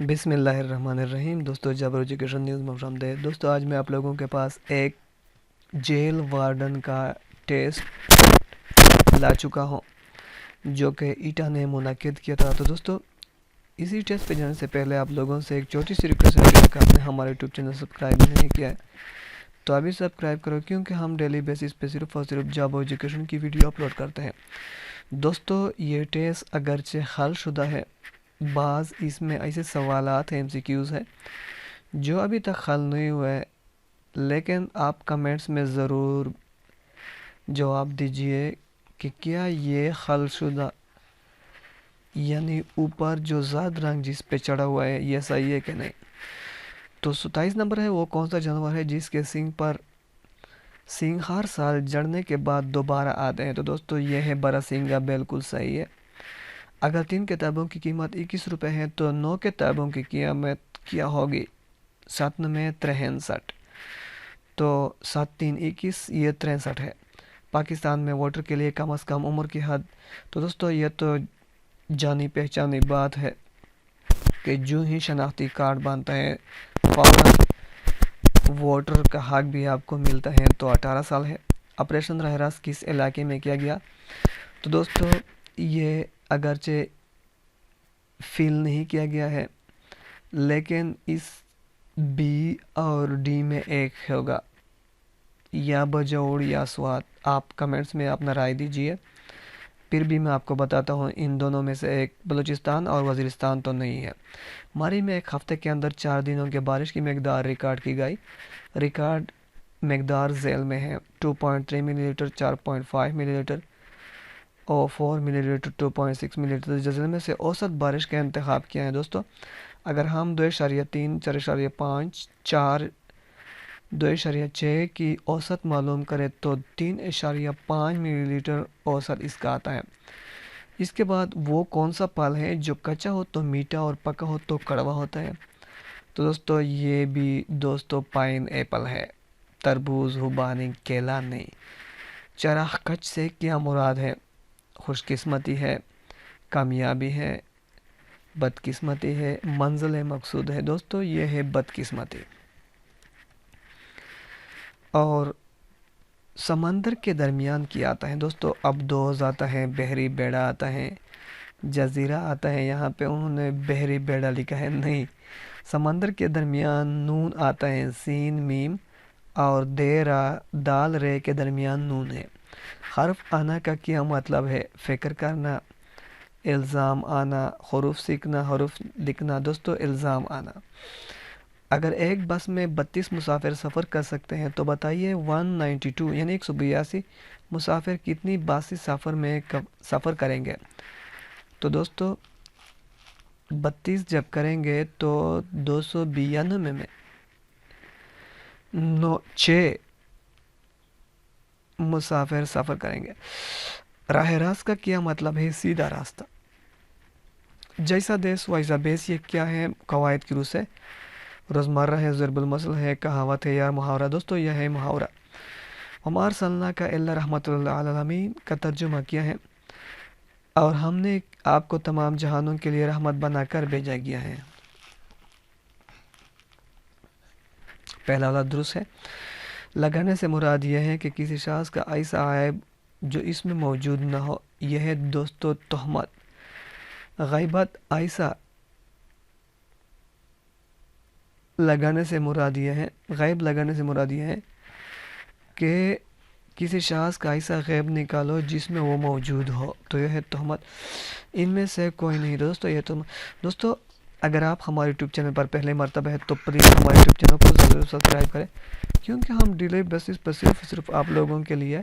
بسم اللہ الرحمن الرحیم۔ دوستو جابر ایجوکیشن نیوز میں آمدید۔ دوستو آج میں آپ لوگوں کے پاس ایک جیل وارڈن کا ٹیسٹ لا چکا ہوں جو کہ ایٹا نے منعقد کیا تھا۔ تو دوستو اسی ٹیسٹ پہ جانے سے پہلے آپ لوگوں سے ایک چھوٹی سی ریکویسٹ ہے کہ آپ نے ہمارے یوٹیوب چینل سبسکرائب نہیں کیا ہے تو ابھی سبسکرائب کرو، کیونکہ ہم ڈیلی بیسس پہ صرف اور صرف جاب ایجوکیشن کی ویڈیو اپلوڈ کرتے ہیں۔ دوستو یہ ٹیسٹ اگرچہ حل شدہ ہے، بعض اس میں ایسے سوالات ہیں، ایم سی کیوز ہیں جو ابھی تک حل نہیں ہوئے، لیکن آپ کمنٹس میں ضرور جواب دیجئے کہ کیا یہ حل شدہ، یعنی اوپر جو زرد رنگ جس پہ چڑھا ہوا ہے یہ صحیح ہے کہ نہیں۔ تو 27 نمبر ہے وہ کون سا جانور ہے جس کے سینگ ہر سال جڑنے کے بعد دوبارہ آتے ہیں۔ تو دوستو یہ ہے برسنگا، بالکل صحیح ہے۔ اگر 3 کتابوں کی قیمت 21 روپے ہے تو 9 کتابوں کی قیمت کیا ہوگی؟ 7×9 = 63۔ تو 7×3 = 21، یہ 63 ہے۔ پاکستان میں ووٹر کے لیے کم از کم عمر کی حد، تو دوستو یہ تو جانی پہچانی بات ہے کہ جو ہی شناختی کارڈ بنتا ہے فوراً ووٹر کا حق بھی آپ کو ملتا ہے۔ تو 18 سال ہے۔ آپریشن راہ راست کس علاقے میں کیا گیا؟ تو دوستو یہ اگرچہ فیل نہیں کیا گیا ہے، لیکن اس بی اور ڈی میں ایک ہوگا، یا بجوڑ یا سوات۔ آپ کمنٹس میں اپنا رائے دیجئے، پھر بھی میں آپ کو بتاتا ہوں ان دونوں میں سے ایک۔ بلوچستان اور وزیرستان تو نہیں ہے۔ ماری میں ایک ہفتے کے اندر 4 دنوں کے بارش کی مقدار ریکارڈ کی گئی۔ ریکارڈ مقدار ذیل میں ہے: 2.3 ملی لیٹر، 4.5 ملی لیٹر اور 4 ملی لیٹر، 2.6 ملی لیٹر۔ جزیرے میں سے اوسط بارش کا انتخاب کیا ہے دوستو؟ اگر ہم 2.3، 4.5، 4، 2.6 کی اوسط معلوم کریں تو 3.5 ملی لیٹر اوسط اس کا آتا ہے۔ اس کے بعد وہ کون سا پھل ہے جو کچا ہو تو میٹھا اور پکا ہو تو کڑوا ہوتا ہے؟ تو دوستو یہ بھی پائن ایپل ہے، تربوز، خوبانی، کیلا نہیں۔ چراغ کچ سے کیا مراد ہے؟ خوش قسمتی ہے، کامیابی ہے، بدقسمتی ہے، منزل مقصود ہے؟ دوستو یہ ہے بدقسمتی۔ اور سمندر کے درمیان کیا آتا ہے؟ دوستو ابدوز آتا ہے، بحری بیڑا آتا ہے، جزیرہ آتا ہے۔ یہاں پہ انہوں نے بحری بیڑا لکھا ہے، نہیں، سمندر کے درمیان نون آتا ہے، سین میم، اور دال رے کے درمیان نون ہے۔ حرف آنا کا کیا مطلب ہے؟ فکر کرنا، الزام آنا، حروف سیکھنا، حروف لکھنا۔ دوستو الزام آنا۔ اگر ایک بس میں 32 مسافر سفر کر سکتے ہیں تو بتائیے 192 یعنی 182 مسافر کتنی باسی سفر میں سفر کریں گے؟ تو دوستو 32 جب کریں گے تو 292 میں 6 مسافر سفر کریں گے۔ راہ راست کا کیا مطلب ہے؟ سیدھا راستہ۔ جیسا دیس ویسا بیس، یہ کیا ہے؟ قواعد کی روح سے روزمرہ ہے، ضرب المثل ہے، کہاوت ہے یا محاورہ؟ دوستو یہ ہے محاورہ۔ ہمار صلی کا اللہ رحمت اللہ العالمین کا ترجمہ کیا ہے، اور ہم نے آپ کو تمام جہانوں کے لیے رحمت بنا کر بھیجا گیا ہے۔ پہلا والا درست ہے۔ لگانے سے مراد یہ ہے کہ کسی شخص کا ایسا عیب جو اس میں موجود نہ ہو، یہ ہے دوستو تہمت۔ غیبت ایسا لگانے سے مراد یہ ہے، غیب لگانے سے مراد یہ ہے کہ کسی شخص کا ایسا غیب نکالو جس میں وہ موجود ہو، تو یہ ہے تہمت۔ ان میں سے کوئی نہیں دوستو، یہ تہمت۔ دوستو اگر آپ ہمارے یوٹیوب چینل پر پہلے مرتبہ ہے تو پلیز ہمارے یوٹیوب چینل کو ضرور سبسکرائب کریں، کیونکہ ہم ڈیلی بیسس پر صرف آپ لوگوں کے لیے